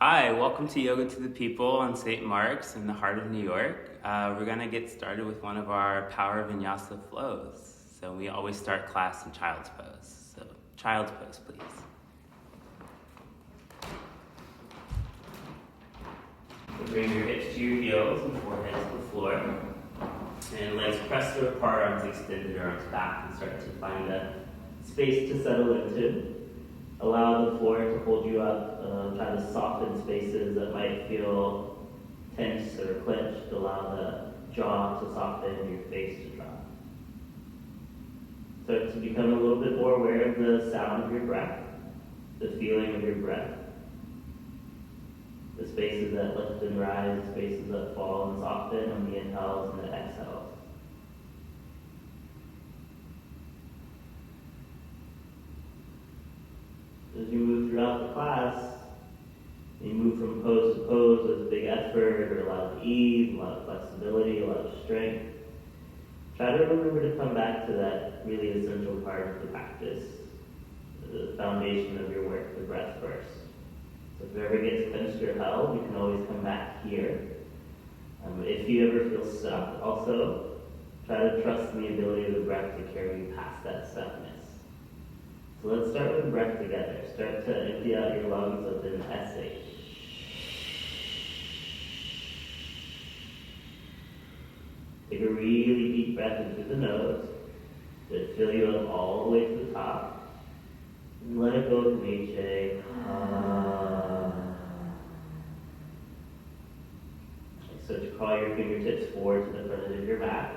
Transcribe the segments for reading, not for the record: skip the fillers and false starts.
Hi, welcome to Yoga to the People on St. Mark's in the heart of New York. We're going to get started with one of our power Vinyasa flows. So we always start class in child's pose. So child's pose, please. So bring your hips to your heels and forehead to the floor. And legs pressed or apart, arms extended, arms back, and start to find a space to settle into. Allow the floor to hold you up. Try to soften spaces that might feel tense or clenched. Allow the jaw to soften, your face to drop. Start to become a little bit more aware of the sound of your breath, the feeling of your breath, the spaces that lift and rise, spaces that fall and soften on the inhales and the exhales. As you move throughout the class, you move from pose to pose with big effort or a lot of ease, a lot of flexibility, a lot of strength. Try to remember to come back to that really essential part of the practice, the foundation of your work, the breath first. So if it ever gets clenched or held, you can always come back here. If you ever feel stuck, also try to trust in the ability of the breath to carry you past that stuckness. So let's start with the breath together. Start to empty out your lungs with an SH. Take a really deep breath into the nose. Let it fill you up all the way to the top. And let it go with an HA. So to crawl your fingertips forward to the front of your back.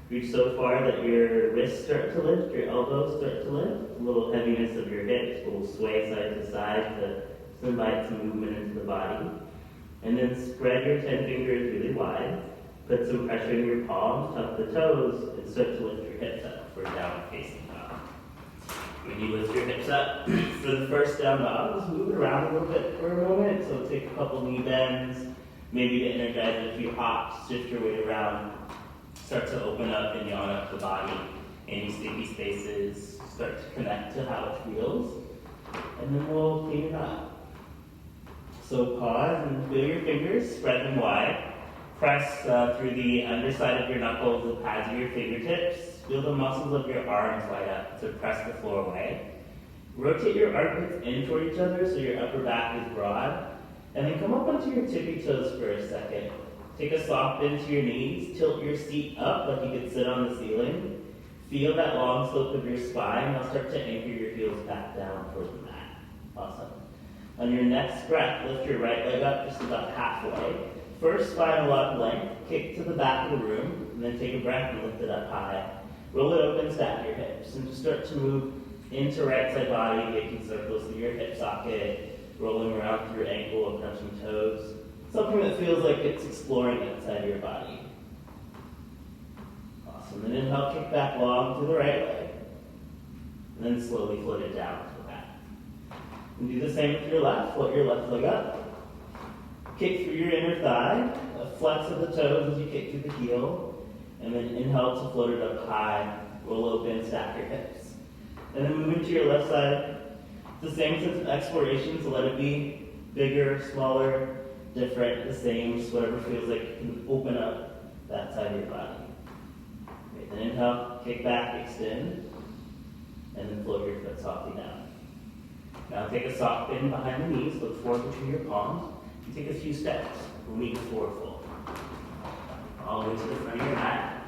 Reach so far that your wrists start to lift, your elbows start to lift, a little heaviness of your hips, a little sway side to side to invite some movement into the body. And then spread your 10 fingers really wide. Put some pressure in your palms, tuck the toes, and start to lift your hips up for down facing dog. When you lift your hips up for the first down dog, just move it around a little bit for a moment. So take a couple knee bends, maybe to energize a few hops, shift your weight around. Start to open up and yawn up the body. Any sticky spaces, start to connect to how it feels. And then we'll clean it up. So pause and feel your fingers, spread them wide. Press through the underside of your knuckles, the pads of your fingertips. Feel the muscles of your arms light up to press the floor away. Rotate your armpits in toward each other so your upper back is broad. And then come up onto your tippy toes for a second. Take a soft bend to your knees, tilt your seat up like you could sit on the ceiling. Feel that long slope of your spine. Now start to anchor your heels back down toward the mat. Awesome. On your next breath, lift your right leg up just about halfway. First, find a lot of length. Kick to the back of the room, and then take a breath and lift it up high. Roll it open, stack your hips, and just start to move into right side body, making circles through your hip socket, rolling around through your ankle, crunching toes. Something that feels like it's exploring outside of your body. Awesome. And inhale, kick back long to the right leg. And then slowly float it down to the back. And do the same with your left. Float your left leg up. Kick through your inner thigh. A flex of the toes as you kick through the heel. And then inhale to float it up high. Roll open, stack your hips. And then move into your left side. It's the same sense of exploration, so let it be bigger, smaller, different, the same, just whatever feels like you can open up that side of your body. Great. Then inhale, kick back, extend, and then float your foot softly down. Now take a soft bend behind the knees, look forward between your palms, and take a few steps. We'll meet forward fold. All the way to the front of your mat,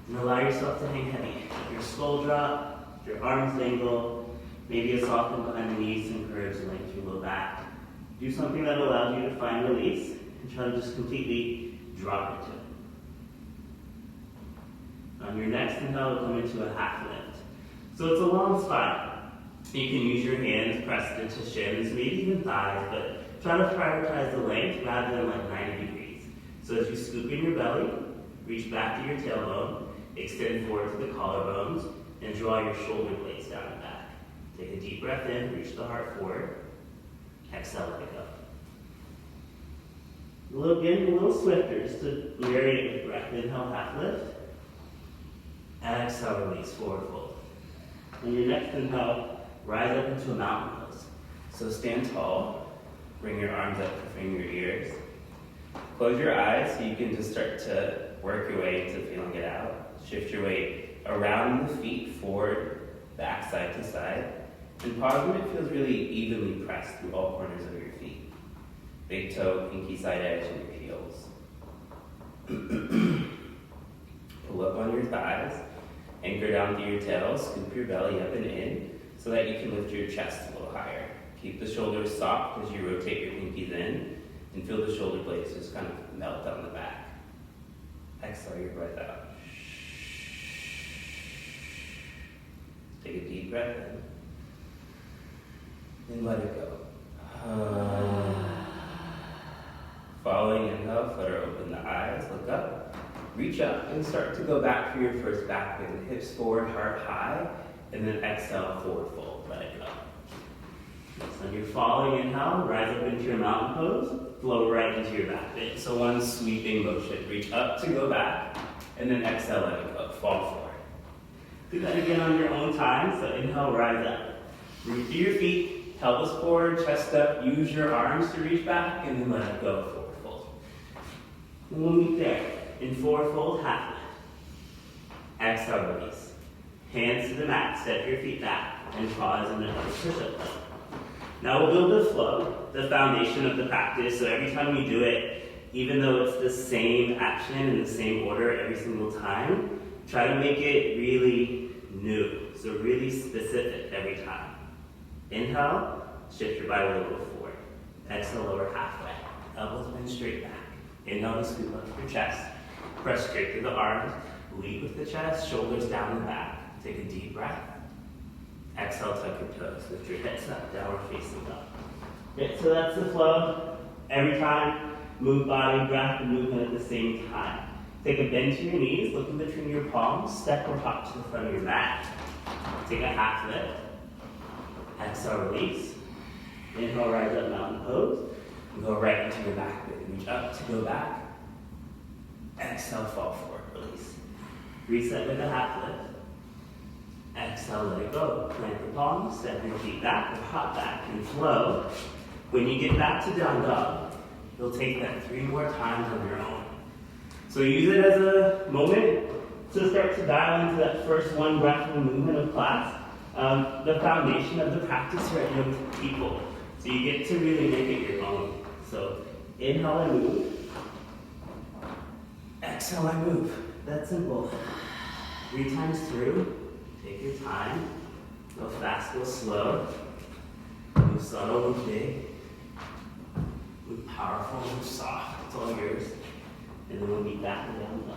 and allow yourself to hang heavy. Your skull drop, your arms dangle, maybe a soft bend behind the knees to encourage length through low back. Do something that allows you to find release and try to just completely drop into it. On your next inhale, we'll come into a half lift. So it's a long spine. You can use your hands pressed into shins, maybe even thighs, but try to prioritize the length rather than like 90 degrees. So as you scoop in your belly, reach back to your tailbone, extend forward to the collarbones, and draw your shoulder blades down and back. Take a deep breath in, reach the heart forward. Exhale, let it go. A little swifter, just to vary with breath. Inhale, half lift. Exhale, release, forward fold. On your next inhale, rise up into a mountain pose. So stand tall, Bring your arms up to finger ears. Close your eyes so you can just start to work your way into feeling it out. Shift your weight around the feet, forward, back, side to side. And pause when it feels really evenly pressed through all corners of your feet. Big toe, pinky side edge, and your heels. Pull up on your thighs. Anchor down through your tail. Scoop your belly up and in so that you can lift your chest a little higher. Keep the shoulders soft as you rotate your pinkies in. And feel the shoulder blades just kind of melt down the back. Exhale your breath out. Take a deep breath in. And let it go. Following inhale, flutter open the eyes, look up. Reach up and start to go back for your first back bend. Hips forward, heart high. And then exhale, forward fold. Let it go. So on your following inhale, rise up into your mountain pose. Flow right into your back bend. So one sweeping motion. Reach up to go back. And then exhale, let it go. Fall forward. Do that again on your own time. So inhale, rise up. Root through your feet. Pelvis forward, chest up. Use your arms to reach back. And then let it go. Forward fold. And we'll meet there. In forward fold, half lift. Exhale, release. Hands to the mat. Step your feet back. And pause in another push-up. Now we'll build the flow, the foundation of the practice. So every time we do it, even though it's the same action in the same order every single time, try to make it really new. So really specific every time. Inhale, shift your body a little forward. Exhale, lower halfway. Elbows bend straight back. Inhale to scoop up your chest. Press straight through the arms. Lead with the chest, shoulders down and back. Take a deep breath. Exhale, tuck your toes. Lift your hips up, downward facing dog. Okay, so that's the flow. Every time, move body, breath, and movement at the same time. Take a bend to your knees, look in between your palms, step or hop to the front of your mat. Take a half lift. Exhale, release. Inhale, rise up, mountain pose. And go right into your back bend. Reach up to go back. Exhale, fall forward, release. Reset with a half lift. Exhale, let it go. Plant the palms, step your feet back, or hop back and flow. When you get back to down dog, you'll take that 3 more times on your own. So use it as a moment to start to dial into that first one breath and movement of class. The foundation of the practice right here with people. So you get to really make it your own. So inhale and move. Exhale and move. That's simple. 3 times through. Take your time. Go fast, go slow. Move subtle, move big. Move powerful, move soft. It's all yours. And then we'll meet back and down dog.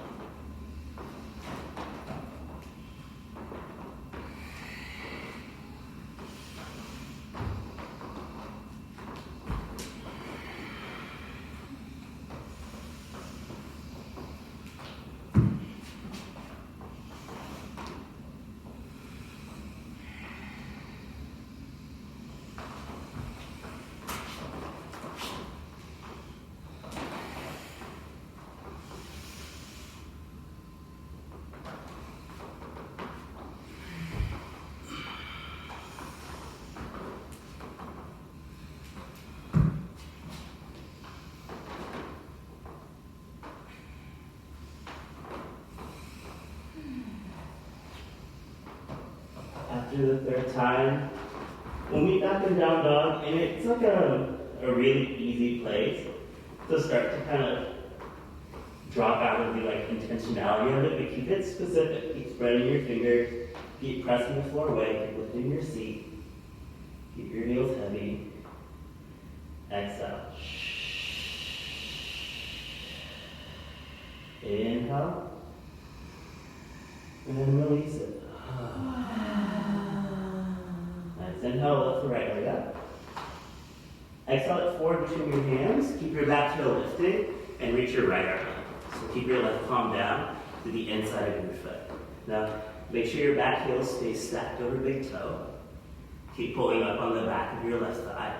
After the 3rd time, we'll meet back in down dog, and it's like a really easy place to start to kind of drop out of the intentionality of it, but keep it specific. Keep spreading your fingers, keep pressing the floor away, keep lifting your seat, keep your heels heavy. Exhale. Inhale, and then release it. Nice. Inhale, lift the right leg up. Exhale it forward between your hands. Keep your back heel lifted and reach your right arm up. So keep your left palm down to the inside of your foot. Now, make sure your back heel stays stacked over big toe. Keep pulling up on the back of your left thigh.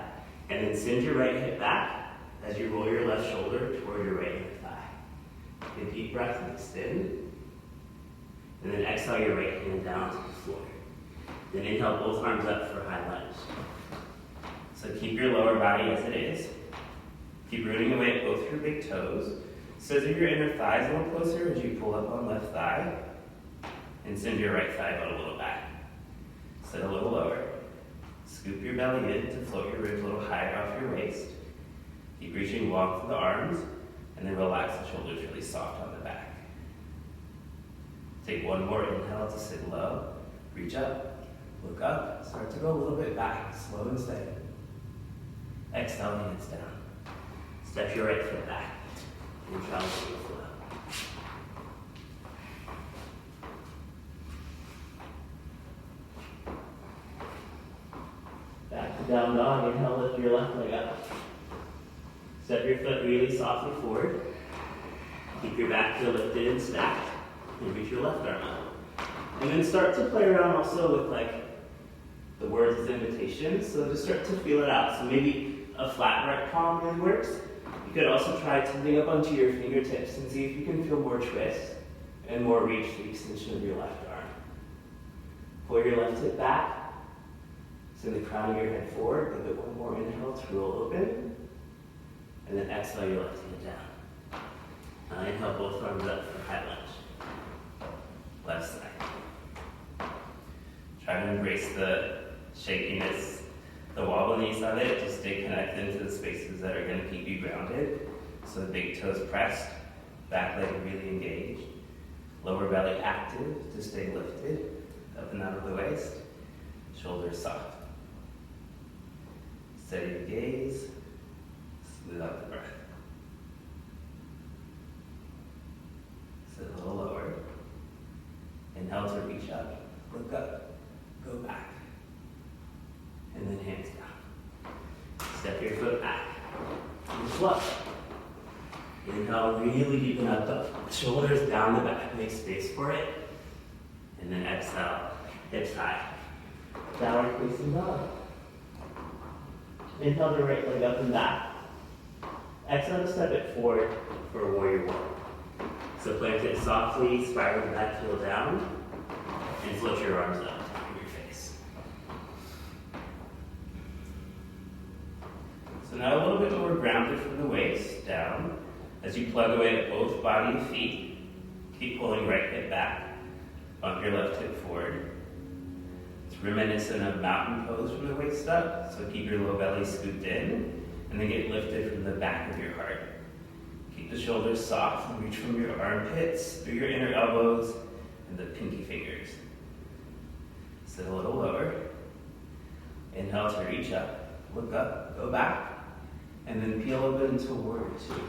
And then send your right hip back as you roll your left shoulder toward your right thigh. Take a deep breath and extend. And then exhale your right hand down to the floor. Then inhale both arms up for high lunge. So keep your lower body as it is. Keep rooting away at both your big toes. Scissor your inner thighs a little closer as you pull up on left thigh. And send your right thigh out a little back. Sit a little lower. Scoop your belly in to float your ribs a little higher off your waist. Keep reaching long through the arms, and then relax the shoulders really soft on the back. Take one more inhale to sit low. Reach up, look up, start to go a little bit back, slow and steady. Exhale, hands down. Step your right foot back. And challenge the flow. Back to down dog. Inhale, lift your left leg up. Step your foot really softly forward. Keep your back heel lifted and stacked. And reach your left arm up. And then start to play around also with like the words as invitations. So just start to feel it out. So maybe a flat right palm really works. You could also try tilting up onto your fingertips and see if you can feel more twist and more reach the extension of your left arm. Pull your left hip back. Send the crown of your head forward. Give it one more inhale to roll open. And then exhale your left hand down. Now inhale both arms up for high lunge. Left side. Try to embrace the shakiness, the wobbliness of it. Just stay connected into the spaces that are going to keep you grounded. So the big toes pressed, back leg really engaged, lower belly active to stay lifted, up and out of the waist, shoulders soft. Steady the gaze, smooth out the breath. Sit a little lower. Inhale to reach up, look up, go back, and then hands down. Step your foot back, and flow. Inhale, really deepen up the shoulders down the back, make space for it, and then exhale, hips high. Downward facing dog. Inhale the right leg up and back. Exhale to step it forward for warrior one. So plant it softly, spiral the back heel down, and float your arms up to your face. So now a little bit more grounded from the waist down. As you plug away at both body and feet, keep pulling right hip back, bump your left hip forward. It's reminiscent of mountain pose from the waist up, so keep your low belly scooped in, and then get lifted from the back of your heart. Keep the shoulders soft and reach from your armpits through your inner elbows and the pinky fingers. Sit a little lower. Inhale to reach up, look up, go back, and then peel open to warrior two.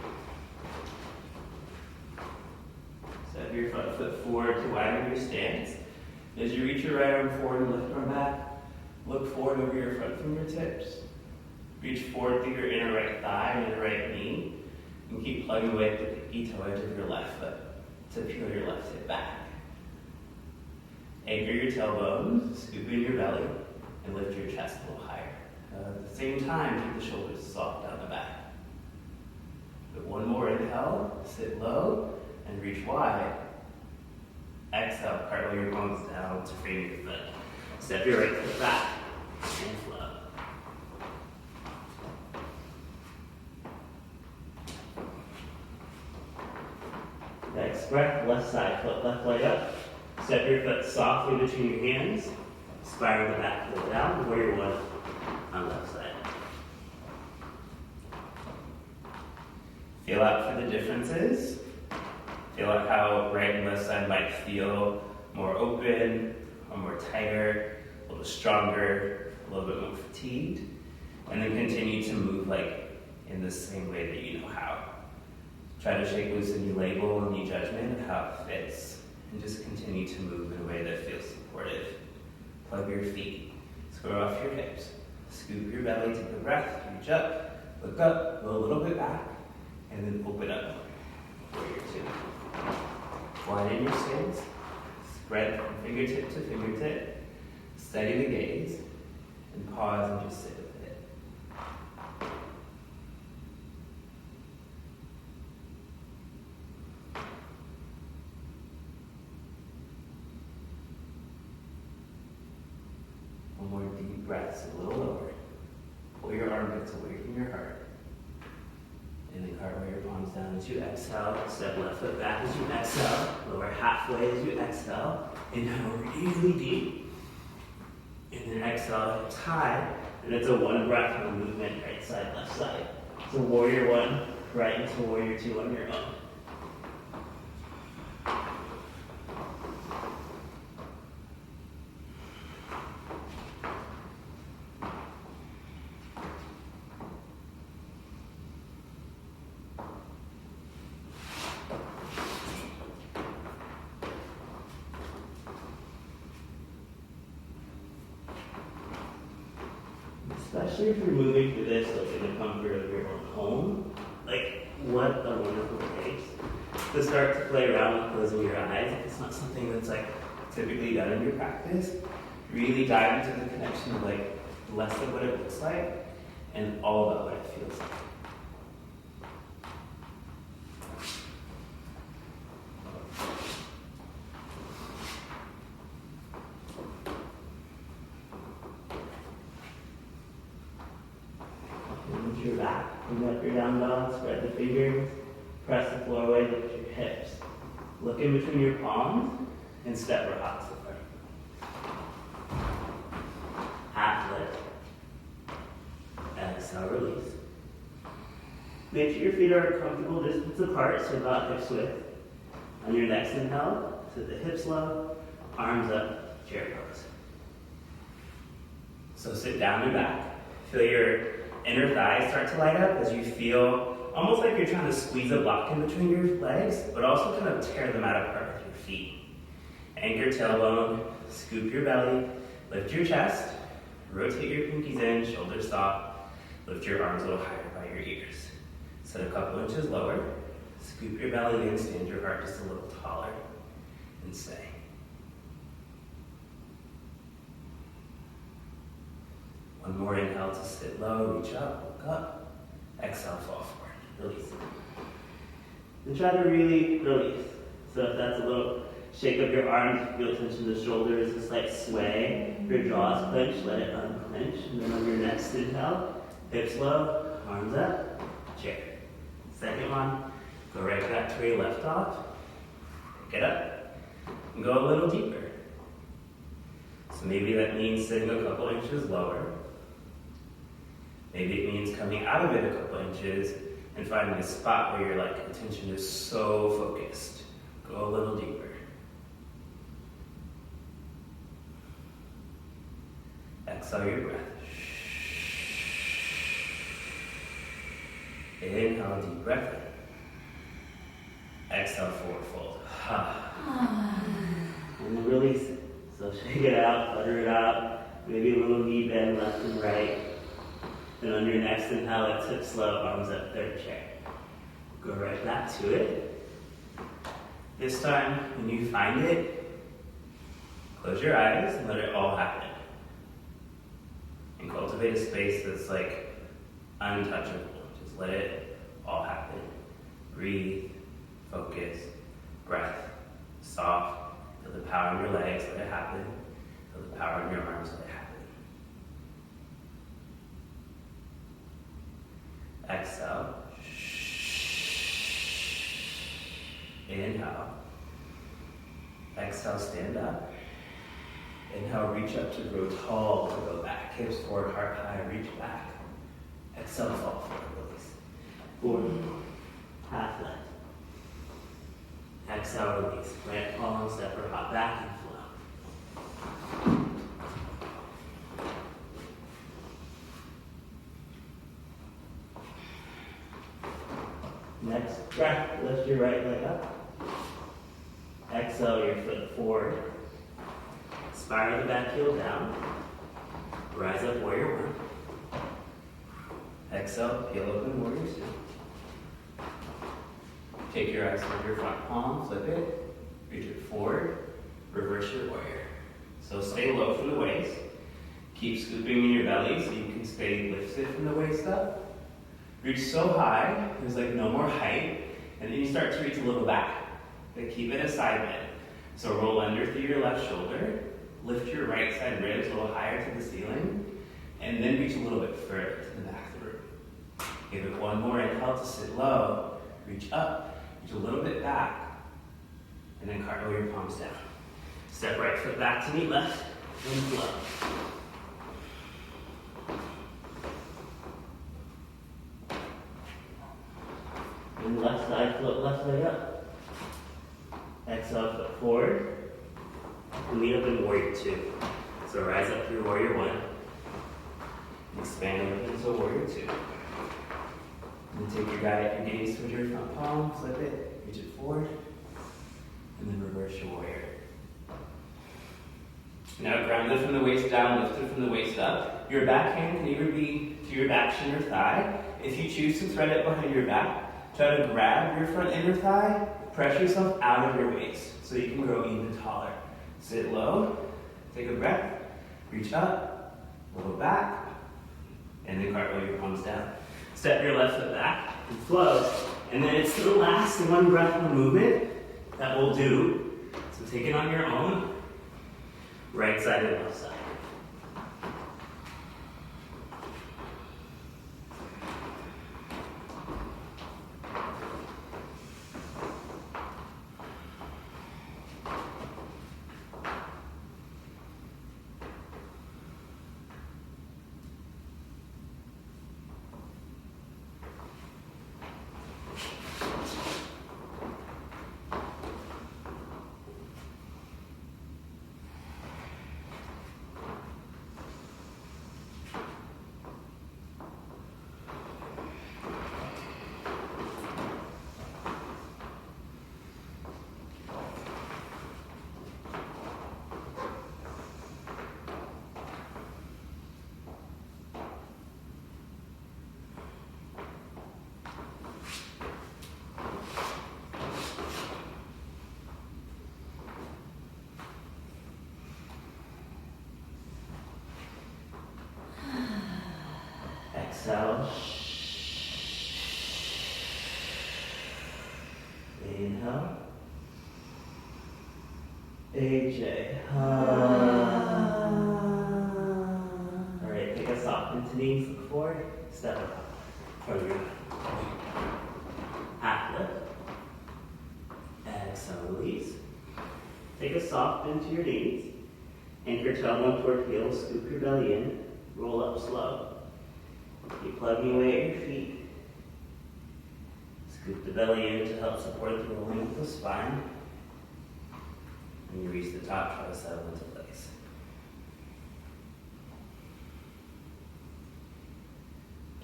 Step your front foot forward to widen your stance. As you reach your right arm forward and lift arm back, look forward over your front fingertips. Reach forward through your inner right thigh and inner right knee. And keep plugging away at the pinky toe edge of your left foot to peel your left hip back. Anchor your tailbones, scoop in your belly, and lift your chest a little higher. At the same time, keep the shoulders soft down the back. But one more inhale, sit low, and reach wide. Exhale, cartwheel your bones down to frame your foot. Step your right foot back, and flow. Next breath, left side, foot left leg up. Step your foot softly between your hands. Spiral the back foot down, warrior one on left side. Feel out for the differences. Feel out how right and left side might feel more open, or more tighter, a little stronger, a little bit more fatigued. And then continue to move like in the same way that you know how. Try to shake loose any label, any judgment of how it fits, and just continue to move in a way that feels supportive. Plug your feet, square off your hips, scoop your belly, take a breath, reach up, look up, go a little bit back, and then open up. Warrior two. Widen your stance, spread from fingertip to fingertip, steady the gaze, and pause and just sit with it. One more deep breaths, a little lower. Pull your palms down as you exhale. Step left foot back as you exhale. Lower halfway as you exhale. Inhale really deep. And then exhale, hips high. And it's a one breath, one movement, right side, left side. So warrior one, right into warrior two on your own. Especially if you're moving through this like in the comfort of your own home, like what a wonderful place to start to play around with closing your eyes. If it's not something that's like typically done in your practice, really dive into the connection of like less of what it looks like and all about what it feels like. Your back, and up your down dog, spread the fingers, press the floor away, lift your hips. Look in between your palms and step or hop to the front. Half lift. Exhale, release. Make sure your feet are a comfortable distance apart, so about hips width. On your next inhale, sit the hips low, arms up, chair pose. So sit down and back. Feel your inner thighs start to light up as you feel almost like you're trying to squeeze a block in between your legs, but also kind of tear them out apart with your feet. Anchor tailbone, scoop your belly, lift your chest, rotate your pinkies in, shoulders soft, lift your arms a little higher by your ears. Sit a couple inches lower, scoop your belly in, stand your heart just a little taller, and stay. One more inhale to sit low, reach up, look up. Exhale, fall forward, release. And try to really release. So if that's a little shake of your arms, feel tension in the shoulders, a slight sway. If your jaws clench, let it unclench. And then on your next inhale, hips low, arms up, chair. Second one, go right back to where you left off. Get up, and go a little deeper. So maybe that means sitting a couple inches lower. Maybe it means coming out of it a couple inches and finding a spot where your like attention is so focused. Go a little deeper. Exhale your breath. Inhale, deep breath in. Exhale, forward fold. And then release it. So shake it out, flutter it out. Maybe a little knee bend left and right. Then on your next inhale, it's hips slow, arms up, third chair. Go right back to it. This time, when you find it, close your eyes and let it all happen. And cultivate a space that's like untouchable. Just let it all happen. Breathe, focus, breath, soft. Feel the power in your legs, let it happen. Feel the power in your arms, let it happen. Exhale. Inhale. Exhale, stand up. Inhale, reach up to grow tall, to go back. Hips forward, heart high, reach back. Exhale, fall forward, release. Forward, half left. Exhale, release. Plant palm, step or hop back and flow. Next breath, lift your right leg up. Exhale your foot forward. Spiral the back heel down. Rise up, warrior one. Exhale, peel open, warrior two. Take your eyes from your front palm, flip it, reach it forward, reverse your warrior. So stay low from the waist. Keep scooping in your belly so you can stay lifted from the waist up. Reach so high, there's like no more height, and then you start to reach a little back. But keep it a side bend. So roll under through your left shoulder, lift your right side ribs a little higher to the ceiling, and then reach a little bit further to the back of the room. Give it one more inhale to sit low, reach up, reach a little bit back, and then cartwheel your palms down. Step right foot back to meet left, and flow. And left side, float left leg up. Exhale, foot forward. And meet up in warrior two. So rise up through warrior one. Expand up into warrior two. And then take your gaze towards your front palm, flip it, reach it forward, and then reverse your warrior. Now grounded from the waist down, lifted from the waist up. Your back hand can either be to your back shin or thigh. If you choose to thread it behind your back, try to grab your front inner thigh, press yourself out of your waist so you can grow even taller. Sit low, take a breath, reach up, roll back, and then cartwheel your palms down. Step your left foot back and flow. And then it's the last one breath of movement that we'll do. So take it on your own. Right side and left side. Exhale. Inhale. AJ. Alright, take a soft into knees, look forward, step up. Front of your back. Half lift. Exhale, release. Take a soft into your knees. Anchor tailbone toward heels, scoop your belly in, roll up slow. Keep plugging away at your feet. Scoop the belly in to help support the rolling of the spine. When you reach the top, try to settle into place.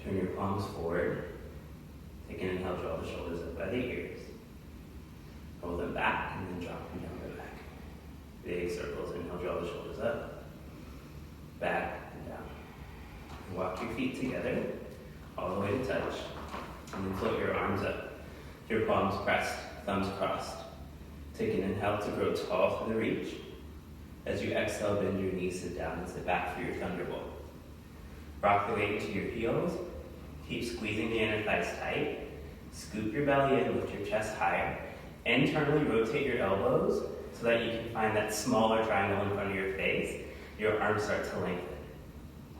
Turn your palms forward. Take an inhale, draw the shoulders up by the ears. Roll them back and then drop them down the back. Big circles. Inhale, draw the shoulders up. Back and down. Walk your feet together, all the way to touch, and then float your arms up. Your palms pressed, thumbs crossed. Take an inhale to grow tall for the reach. As you exhale, bend your knees, sit down, and sit back for your thunderbolt. Rock the weight into your heels. Keep squeezing the inner thighs tight. Scoop your belly in, lift your chest higher. Internally rotate your elbows so that you can find that smaller triangle in front of your face. Your arms start to lengthen.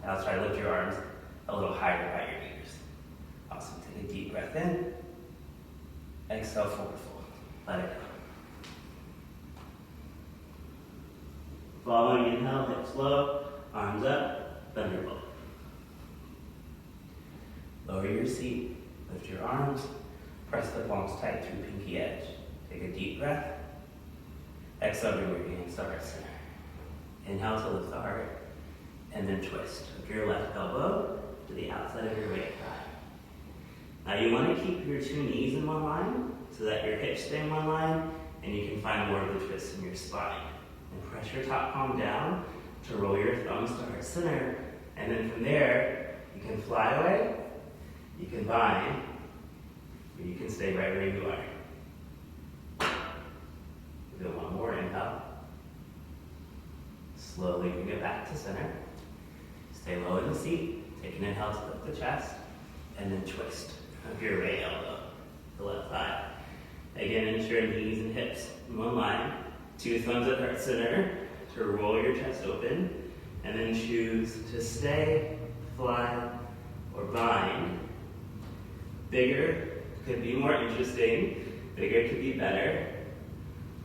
Now try to lift your arms a little higher by your ears. Awesome. Take a deep breath in. Exhale, forward fold. Let it go. Following inhale, hips low, arms up, thunderbolt. Lower your seat, lift your arms, press the palms tight through pinky edge. Take a deep breath. Exhale, bring your hands to heart center. Inhale to lift the heart. And then twist. Hook your left elbow to the outside of your right thigh. Now you want to keep your two knees in one line so that your hips stay in one line and you can find more of the twist in your spine. And press your top palm down to roll your thumbs to heart center. And then from there, you can fly away, you can bind, or you can stay right where you are. Do one more inhale. Slowly bring it back to center. Stay low in the seat. Take an inhale to lift the chest. And then twist of your right elbow, the left thigh. Again, ensure knees and hips in one line. Two thumbs at heart center to roll your chest open. And then choose to stay, fly, or bind. Bigger Could be more interesting. Bigger could be better.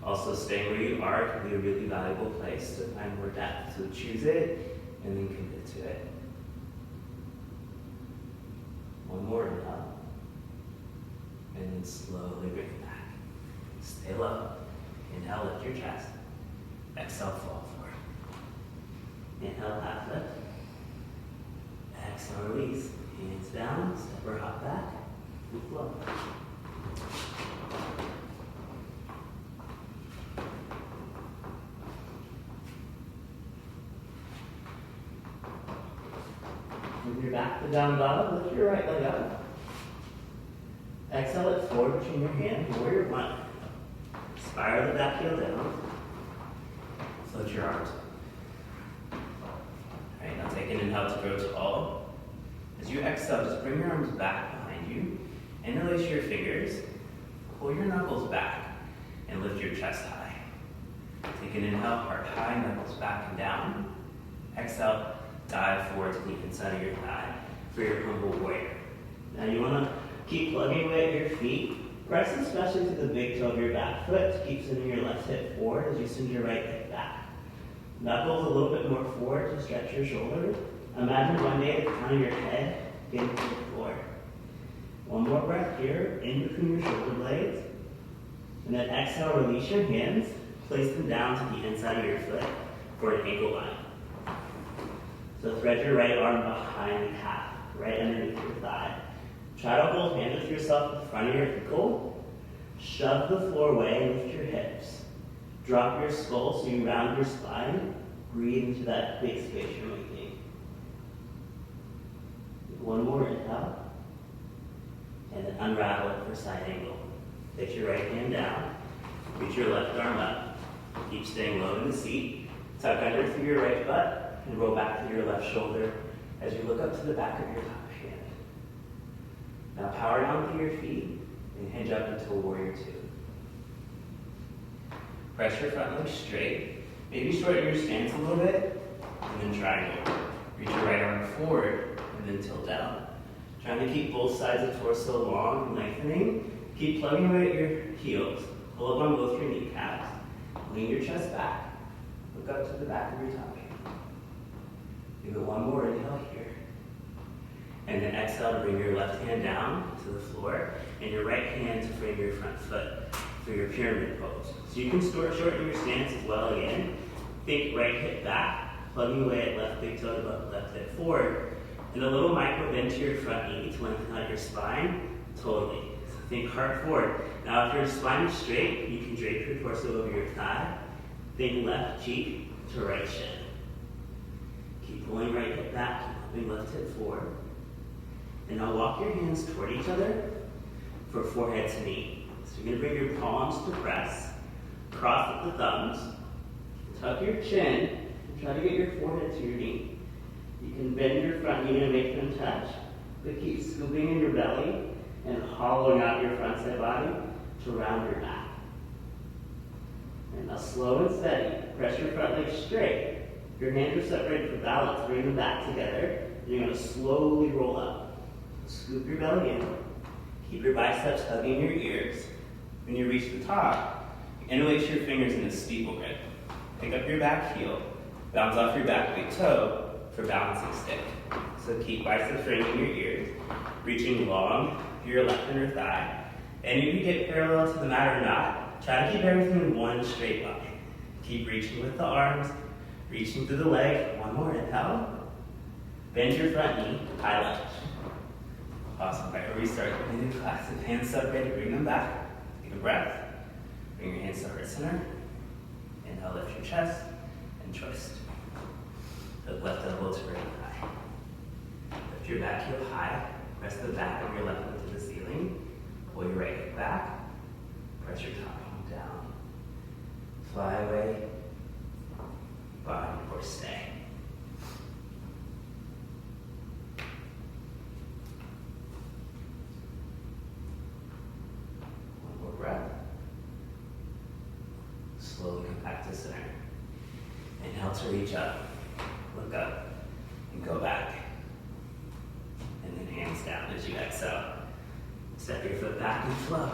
Also, staying where you are could be a really valuable place to find more depth. So choose it and then commit to it. One more inhale. And then slowly bring it back. Stay low. Inhale, lift your chest. Exhale, fall forward. Inhale, half lift. Exhale, release. Hands down, step or hop back, and flow. Move your back to down dog, lift your right leg up. Exhale it forward between your hands, warrior one. Spiral the back heel down. Float your arms. Alright, now take an inhale to grow tall. As you exhale, just bring your arms back behind you. Interlace your fingers. Pull your knuckles back and lift your chest high. Take an inhale, heart high, knuckles back and down. Exhale, dive forward to the inside of your thigh for your humble warrior. Now you want to keep plugging away at your feet. Press especially to the big toe of your back foot to keep sending your left hip forward as you send your right hip back. Knuckles a little bit more forward to stretch your shoulders. Imagine one day the crown of your head getting to the floor. One more breath here, in between your shoulder blades. And then exhale, release your hands. Place them down to the inside of your foot for an ankle bind. So thread your right arm behind the calf, right underneath your thigh. Try to hold hands with yourself at the front of your ankle. Shove the floor away and lift your hips. Drop your skull so you round your spine. Breathe into that big space you're making. One more inhale. And then unravel it for side angle. Take your right hand down. Reach your left arm up. Keep staying low in the seat. Tuck under through your right butt and roll back to your left shoulder as you look up to the back of your top hand. Now power down through your feet and hinge up into a warrior two. Press your front leg straight. Maybe shorten your stance a little bit and then triangle. Reach your right arm forward and then tilt down. Trying to keep both sides of the torso long and lengthening. Keep plugging away at your heels. Pull up on both your kneecaps. Lean your chest back. Look up to the back of your top hand. Give it one more inhale here. And then exhale to bring your left hand down to the floor and your right hand to frame your front foot for your pyramid pose. So you can shorten your stance as well again. Think right hip back, plugging away at left big toe to left hip forward. And a little micro bend to your front knee to lengthen out your spine. Totally. So think heart forward. Now if your spine is straight, you can drape your torso over your thigh. Think left cheek to right shin. Keep pulling right hip back, keep moving left hip forward. And now walk your hands toward each other for forehead to knee. So you're going to bring your palms to press, cross at the thumbs, tuck your chin, and try to get your forehead to your knee. You can bend your front knee to make them touch, but keep scooping in your belly and hollowing out your front side body to round your back. And now slow and steady, press your front leg straight. Your hands are separated for balance, bring them back together. And you're going to slowly roll up. Scoop your belly in. Keep your biceps hugging your ears. When you reach the top, interlace your fingers in a steeple grip. Pick up your back heel, bounce off your back big toe for balancing stick. So keep biceps framing your ears, reaching long to your left inner thigh. And you can get parallel to the mat or not. Try to keep everything in one straight line. Keep reaching with the arms, reaching through the leg. One more inhale. Bend your front knee, high lunge. Awesome. All right, restart the new class. If hands separated, bring them back. Take a breath. Bring your hands to heart center. Inhale, lift your chest and twist. Hook left elbow to right thigh. Lift your back heel high. Press the back of your left foot to the ceiling. Pull your right hip back. Press your top palm down. Fly away. Bind or stay. One more breath. Slowly come back to center. Inhale to reach up. Look up. And go back. And then hands down as you exhale. Step your foot foot back and flow.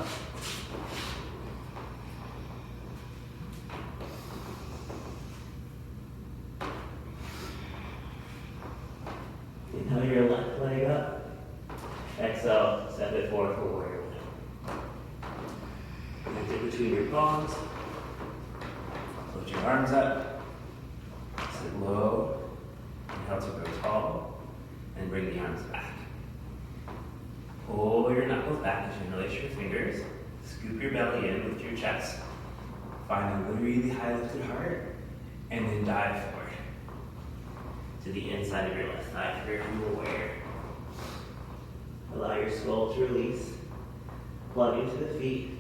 Inhale your left leg up. Exhale, step it forward for warrior one. Connect it between your palms. Float your arms up. Sit low. Inhale to grow tall. And bring the arms back. Pull your knuckles back as you interlace your fingers. Scoop your belly in with your chest. Find a really high lifted heart. And then dive forward to the inside of your left thigh for your humble warrior. Allow your skull to release. Plug into the feet.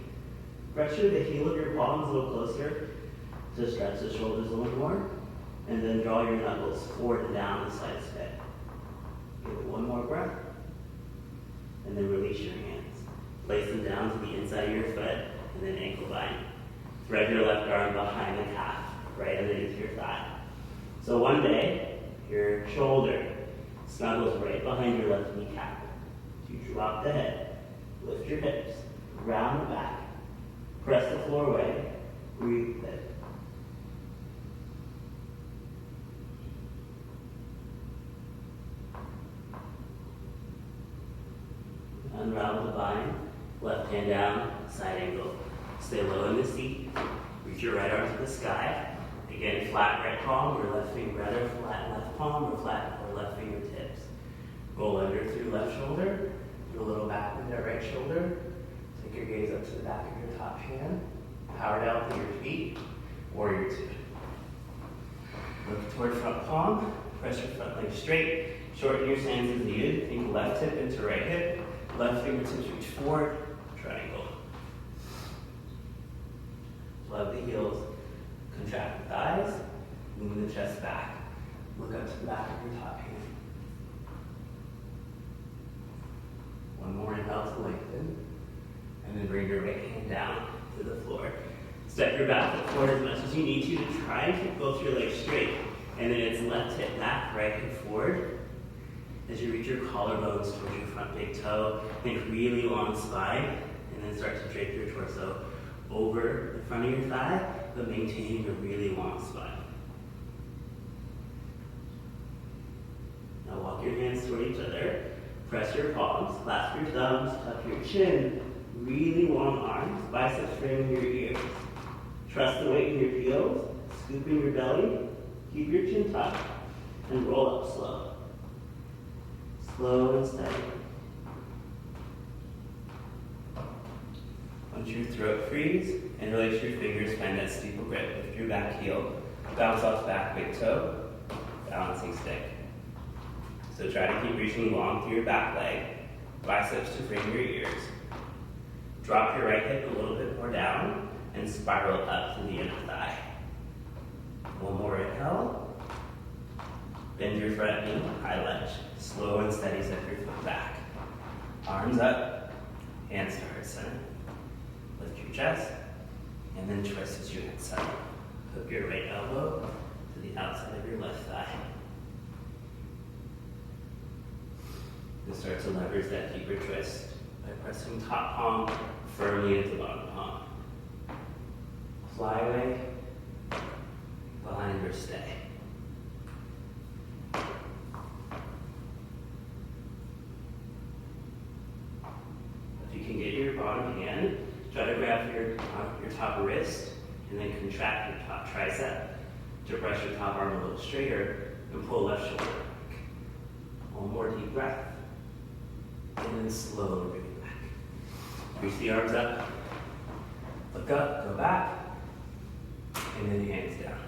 Pressure the heel of your palms a little closer to stretch the shoulders a little more. And then draw your knuckles forward and down the side step. Give it one more breath. And then release your hands. Place them down to the inside of your foot and then ankle bind. Thread your left arm behind the calf, right underneath your thigh. So one day, your shoulder snuggles right behind your left kneecap. You drop the head, lift your hips, round the back, press the floor away, breathe in. Unravel the bind, left hand down, side angle. Stay low in the seat, reach your right arm to the sky. Again, flat right palm or left finger, rather flat left palm or flat or left fingertips. Roll under through left shoulder, do a little back with that right shoulder. Take your gaze up to the back of your top hand. Power down through your feet, warrior two. Look toward front palm, press your front leg straight, shorten your stance as needed. Think left hip into right hip, left fingertips reach forward, triangle. Plug the heels. Contract the thighs, move the chest back. Look up to the back of your top hand. One more inhale to lengthen. And then bring your right hand down to the floor. Step your back foot forward as much as you need to try and keep both your legs straight. And then it's left hip back, right hip forward. As you reach your collarbones towards your front big toe, think really long spine, and then start to drape your torso over the front of your thigh, but maintaining a really long spine. Now walk your hands toward each other. Press your palms, clasp your thumbs, tuck your chin. Really long arms, biceps framing your ears. Trust the weight in your heels, scoop in your belly, keep your chin tucked, and roll up slow. Slow and steady. Once your throat frees, interlace your fingers, find that steeple grip. Lift your back heel, bounce off back big toe, balancing stick. So try to keep reaching long through your back leg, biceps to frame your ears. Drop your right hip a little bit more down and spiral up to the inner thigh. One more inhale. Bend your front knee, high lunge. Slow and steady, step your foot back. Arms up, hands to heart center. Lift your chest, and then twist as you exhale. Hook your right elbow to the outside of your left thigh. And start to leverage that deeper twist by pressing top palm firmly into bottom palm. Fly away, bind or stay. If you can get your bottom hand, try to grab your top wrist and then contract your top tricep to press your top arm a little straighter and pull left shoulder back. One more deep breath. And then slowly bring it back. Reach the arms up. Look up, go back. And then hands down.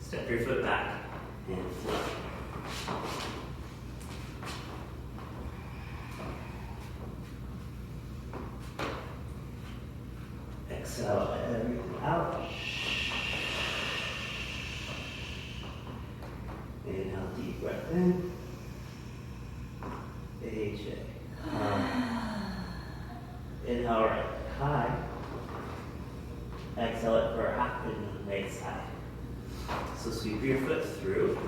Step your foot back and flow. Exhale everything out. Inhale, deep breath in. Exhale. Inhale, right high. Exhale it for a half bend on the right side. So sweep your foot through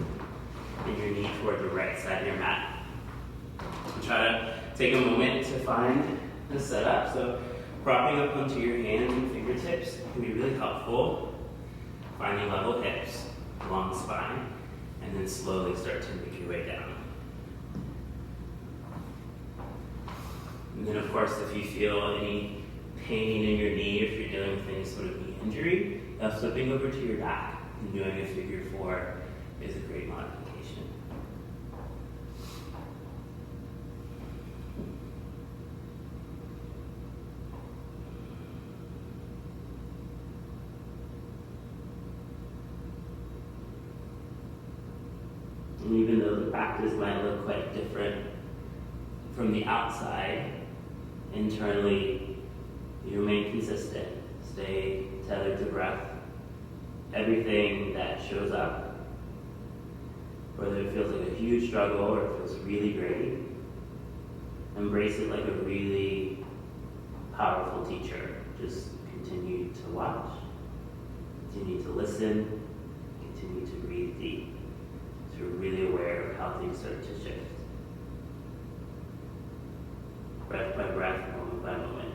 and your knee toward the right side of your mat. So try to take a moment to find the setup. So propping up onto your hands and fingertips can be really helpful. Finding level hips, long spine, and then slowly start to make your way down. And then of course, if you feel any pain in your knee, if you're dealing with any sort of knee injury, flipping over to your back and doing a figure 4 is a great modification. And even though the practice might look quite different from the outside, internally, you remain consistent. Stay tethered to breath. Everything that shows up, whether it feels like a huge struggle or it feels really great, embrace it like a really powerful teacher. Just continue to watch, continue to listen, continue to breathe deep. So you're really aware of how things start to shift. Breath by breath, moment by moment.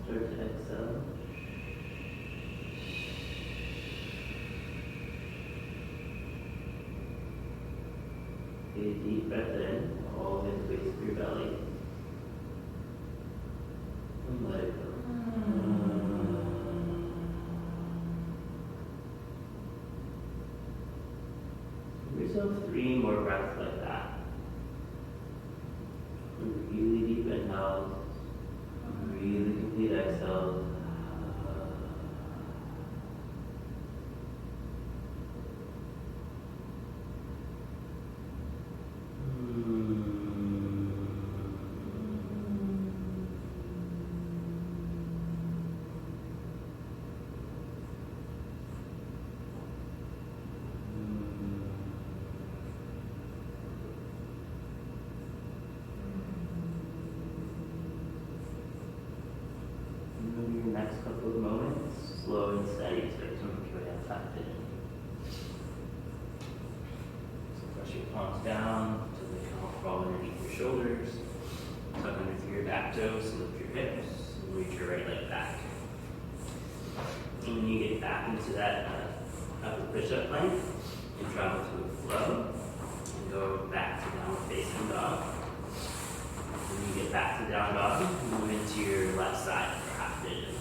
Start to exhale. Take a deep breath in, all the way to the base of your belly. And let it go. Give yourself 3 more breaths like that. Really deep inhales. Really complete exhales. Next couple of moments, slow and steady, start to make your way outside vision. So press your palms down until they can all crawl underneath your shoulders. Tuck under through your back toes, lift your hips, and reach your right leg back. And when you get back into that upper push-up plank, you travel to a flow and go back to downward facing dog. When you get back to down dog, move into your left side for half vision.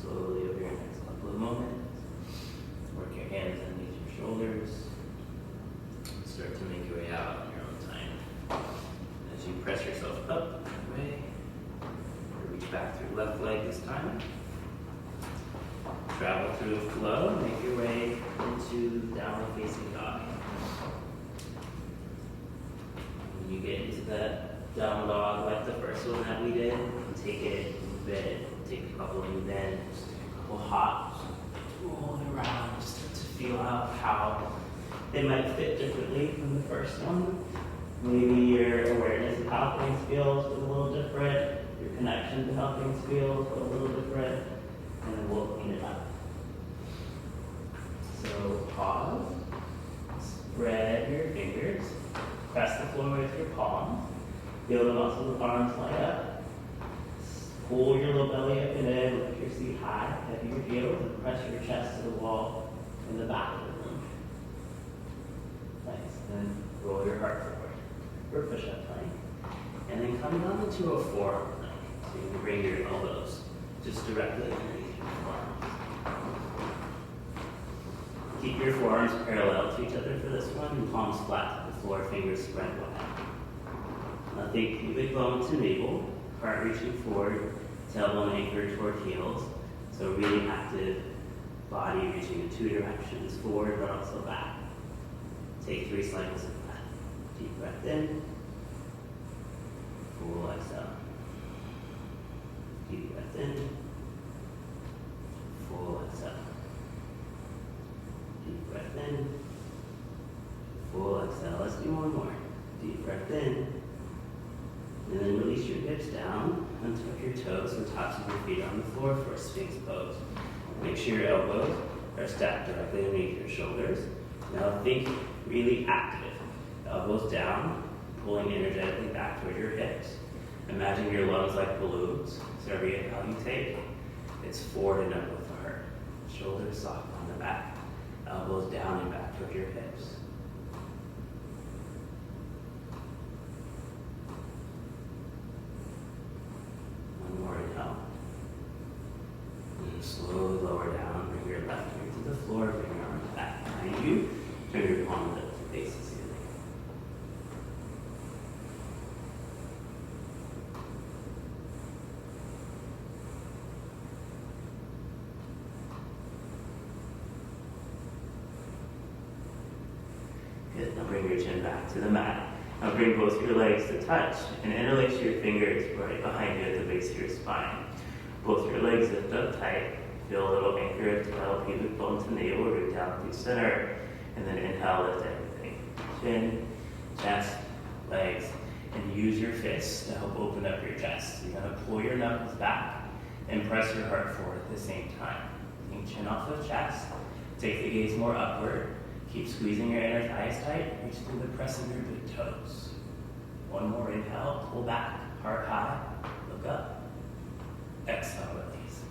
slowly over your next couple of moments. Work your hands underneath your shoulders. Start to make your way out on your own time. As you press yourself up that way, reach back through left leg this time. Travel through the flow, make your way into downward facing dog. When you get into that down dog, like the first one that we did, take it, move it, take a couple of bends, take a couple hops, roll it around, start to feel out how it might fit differently from the first one. Maybe your awareness of how things feel is a little different, your connection to how things feel is a little different, and then we'll clean it up. So pause, spread your fingers, press the floor with your palms, feel the muscles of the arms light up, pull your low belly up and in, lift your seat high, heavy your heels, and press your chest to the wall in the back of the room. Nice, then roll your heart forward for push-up plank. And then come down into a forearm plank. So you can bring your elbows just directly underneath your forearms. Keep your forearms parallel to each other for this one, and palms flat to the floor, fingers spread wide. Now think pubic bone to navel, heart reaching forward, tailbone anchored toward heels. So really active body reaching in two directions, forward but also back. Take 3 cycles of breath. Deep breath in, full exhale. Deep breath in, full exhale. Deep breath in, full exhale. Let's do one more. Deep breath in, and then release your hips down, untuck your toes and tops of your feet on the floor for a Sphinx Pose. Make sure your elbows are stacked directly underneath your shoulders. Now think really active. Elbows down, pulling energetically back toward your hips. Imagine your lungs like balloons. So every inhale you take, it's forward and up with the heart. Shoulders soft on the back. Elbows down and back toward your hips. One more inhale. And slowly lower down. Bring your left ear to the floor. Bring your arms back behind you. Turn your palms up to face the ceiling. Good. Now bring your chin back to the mat. Now bring both your legs to touch and interlace your fingers right behind you at the base of your spine. Both your legs lift up tight. Feel a little anchor of tail, pubic bone to navel, root down through center. And then inhale, lift everything. Chin, chest, legs, and use your fists to help open up your chest. You're gonna pull your knuckles back and press your heart forward at the same time. Think chin off of chest. Take the gaze more upward. Keep squeezing your inner thighs tight. Reach through the press of your big toes. One more inhale, pull back, heart high, look up. Exhale, release.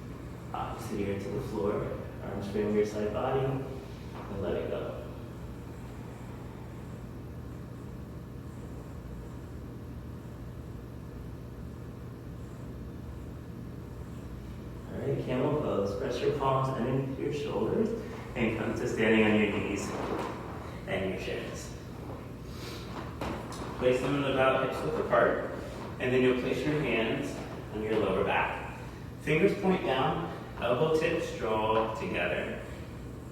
Opposite ear to the floor, arms frame your side body, and let it go. Alright, camel pose. Press your palms underneath your shoulders and come to standing on your knees and your shins. Place them about hips width apart, and then you'll place your hands on your lower back. Fingers point down, elbow tips draw together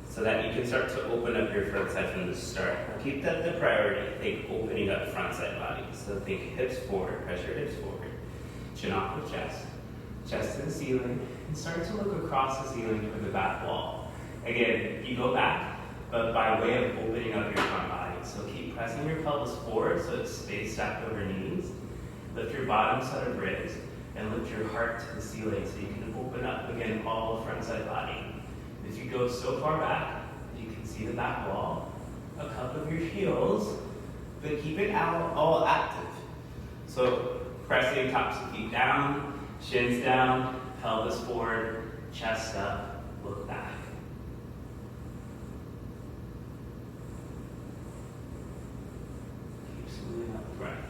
so that you can start to open up your front side from the start. Now keep that the priority. Think opening up front side body. So think hips forward, press your hips forward. Chin off the chest, chest to the ceiling, and start to look across the ceiling toward the back wall. Again, you go back, but by way of opening up your front body. So keep pressing your pelvis forward so it stays stacked over knees. Lift your bottom set of ribs and lift your heart to the ceiling so you can open up again all the front side body. If you go so far back, you can see the back wall, a cup of your heels, but keep it out all active. So pressing tops of feet down, shins down, pelvis forward, chest up, look back. Keep smoothing out the breath.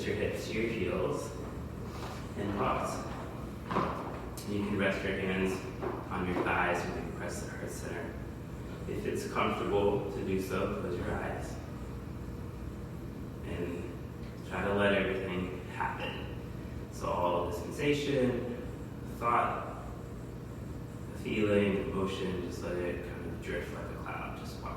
your hips to your heels and pause. You can rest your hands on your thighs or maybe press the heart center. If it's comfortable to do so, close your eyes. And try to let everything happen. So all the sensation, the thought, the feeling, the emotion, just let it kind of drift like a cloud. Just watch.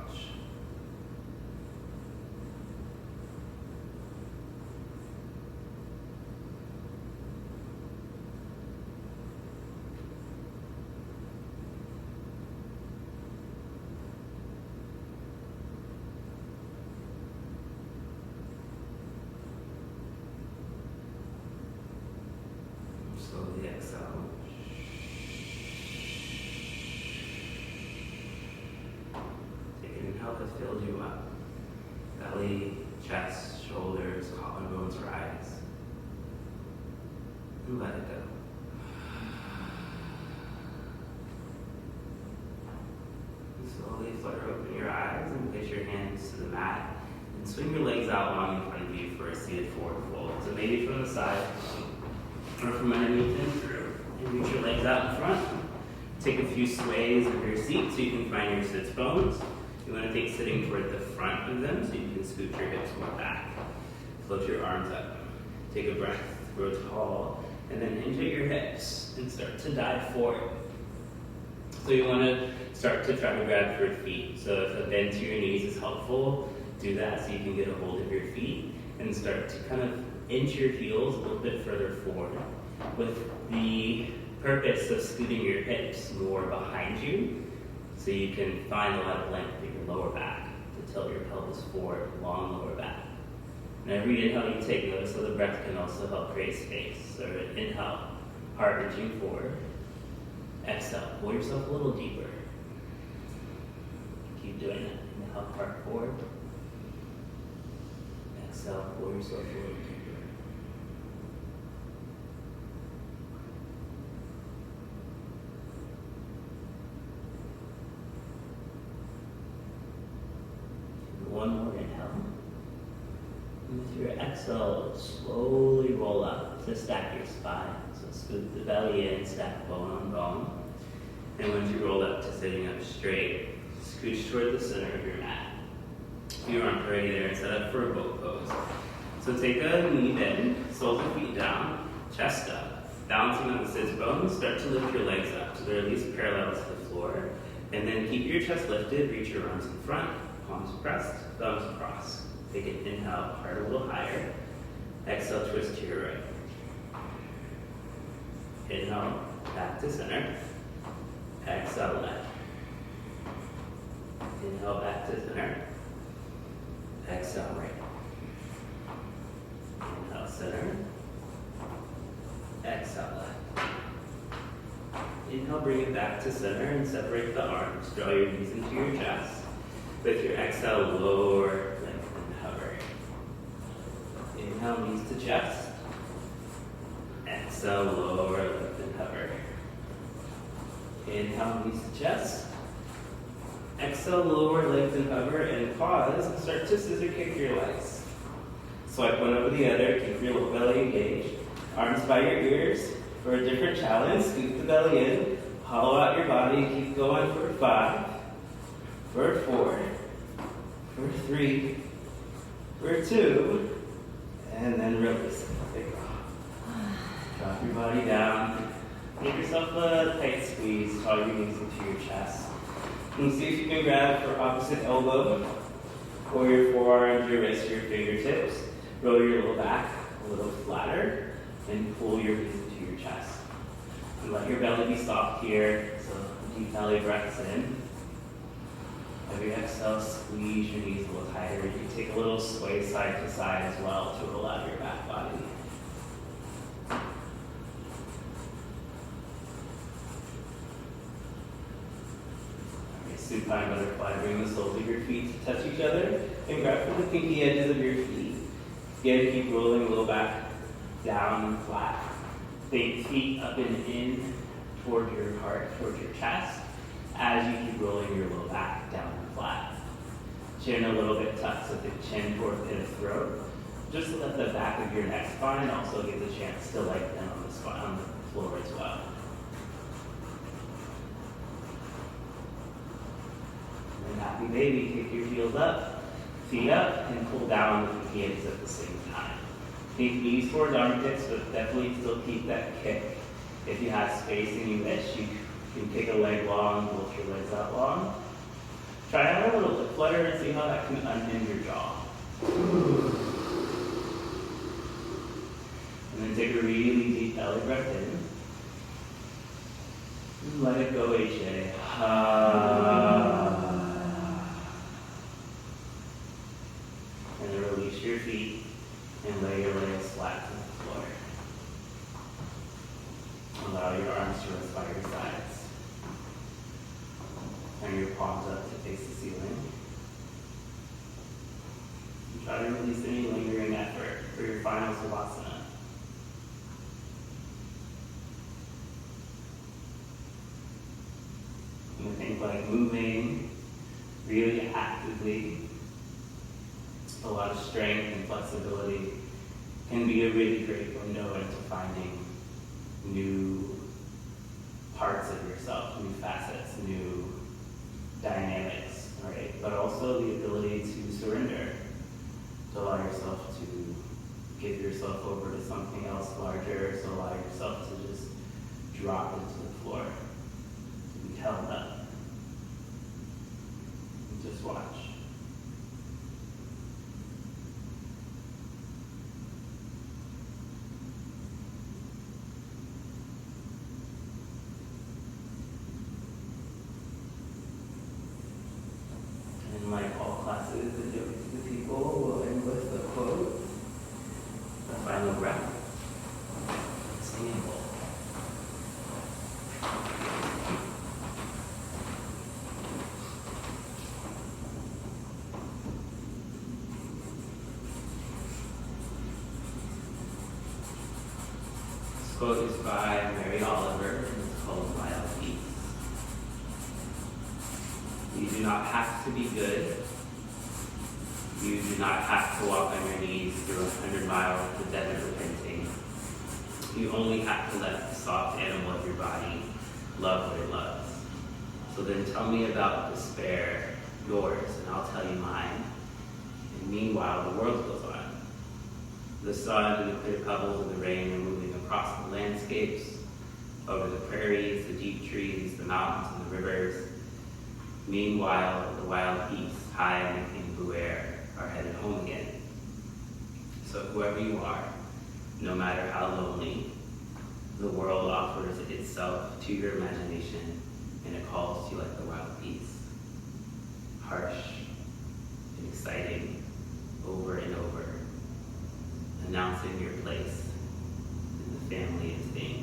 Slowly exhale. Take an inhale that fills you up. Belly, chest, shoulders, collarbones rise. And let it go. And slowly flutter open your eyes and place your hands to the mat. And swing your legs out long in front of you for a seated forward fold. So maybe from the side, or from underneath and through. And reach your legs out in front. Take a few sways of your seat so you can find your sits bones. You want to take sitting toward the front of them so you can scoot your hips more back. Float your arms up. Take a breath, grow tall, and then hinge at your hips and start to dive forward. So you want to start to try to grab your feet. So if a bend to your knees is helpful, do that so you can get a hold of your feet and start to kind of inch your heels a little bit further forward with the purpose of scooting your hips more behind you so you can find a lot of length in your lower back to tilt your pelvis forward, long lower back. And every inhale you take, notice how the breath can also help create space. So inhale, heart reaching forward. Exhale, pull yourself a little deeper. Keep doing it. Inhale, heart forward. Exhale, pull yourself a little deeper. One more inhale. And with your exhale, slowly roll up to stack your spine. So scoop the belly in, stack bone on bone. And once you roll up to sitting up straight, scooch toward the center of your mat. If you aren't already there, and set up for a boat pose. So take a knee bend, soles of feet down, chest up. Balancing on the sits bones, start to lift your legs up so they're at least parallel to the floor. And then keep your chest lifted, reach your arms in front. Palms pressed, thumbs crossed. Take an inhale, heart a little higher. Exhale, twist to your right. Inhale, back to center. Exhale, left. Inhale, back to center. Exhale, right. Inhale, center. Exhale, left. Inhale, bring it back to center and separate the arms. Draw your knees into your chest. With your exhale, lower, lengthen, hover. Inhale, knees to chest. Exhale, lower, lengthen, hover. Inhale, knees to chest. Exhale, lower, lengthen, hover, and pause and start to scissor kick your legs. Swipe one over the other, keep your low belly engaged. Arms by your ears for a different challenge. Scoop the belly in, hollow out your body, keep going for 5. For 4, for 3, for 2, and then release. Take off. Drop your body down. Give yourself a tight squeeze. Draw your knees into your chest. And see if you can grab your opposite elbow, or your forearms, your wrists, your fingertips. Roll your little back a little flatter, and pull your knees into your chest. And let your belly be soft here. So deep belly breaths in. Every exhale, squeeze your knees a little tighter. You can take a little sway side to side as well to roll out your back body. Okay, supine butterfly. Bring the soles of your feet to touch each other and grab from the pinky edges of your feet. Again, keep rolling low back down and flat. Big feet up and in toward your heart, toward your chest, as you keep rolling your low back down and flat. Chin a little bit tucked so the chin toward pit of throat. just so that the back of your neck spine also gets a chance to lengthen on the spine, on the floor as well. And happy baby, kick your heels up, feet up, and pull down with the hands at the same time. Keep knees towards armpits, but definitely still keep that kick. If you have space and you wish, you can kick a leg long, lift your legs out long. Try out a little hip flutter and see how that can unhinge your jaw. And then take a really deep belly breath in. And let it go, HA. And then release your feet and lay your legs flat to the floor. Allow your arms to rest by your sides. Turn your palms up to face the ceiling. And try to release any lingering effort for your final Savasana. And think like moving really actively, a lot of strength and flexibility can be a really great window into finding new parts of yourself, new facets, new dynamics, right? But also the ability to surrender, to allow yourself to give yourself over to something else larger, so allow yourself to just drop into the floor, to be held up. And just watch. And like all classes, the people will end with the quote, the final breath, singing bowl. This quote is by Mary Oliver, and it's called Wild Peace. You do not have to be good. You do not have to walk on your knees through 100 miles of the desert repenting. You only have to let the soft animal of your body love what it loves. So then tell me about despair, yours, and I'll tell you mine. And meanwhile, the world goes on. The sun and the clear pebbles of the rain are moving across the landscapes, over the prairies, the deep trees, the mountains, and the rivers. Meanwhile, the wild geese, high in blue air, are headed home again. So whoever you are, no matter how lonely, the world offers itself to your imagination, and it calls to you like the wild geese. Harsh and exciting, over and over, announcing your place in the family of things.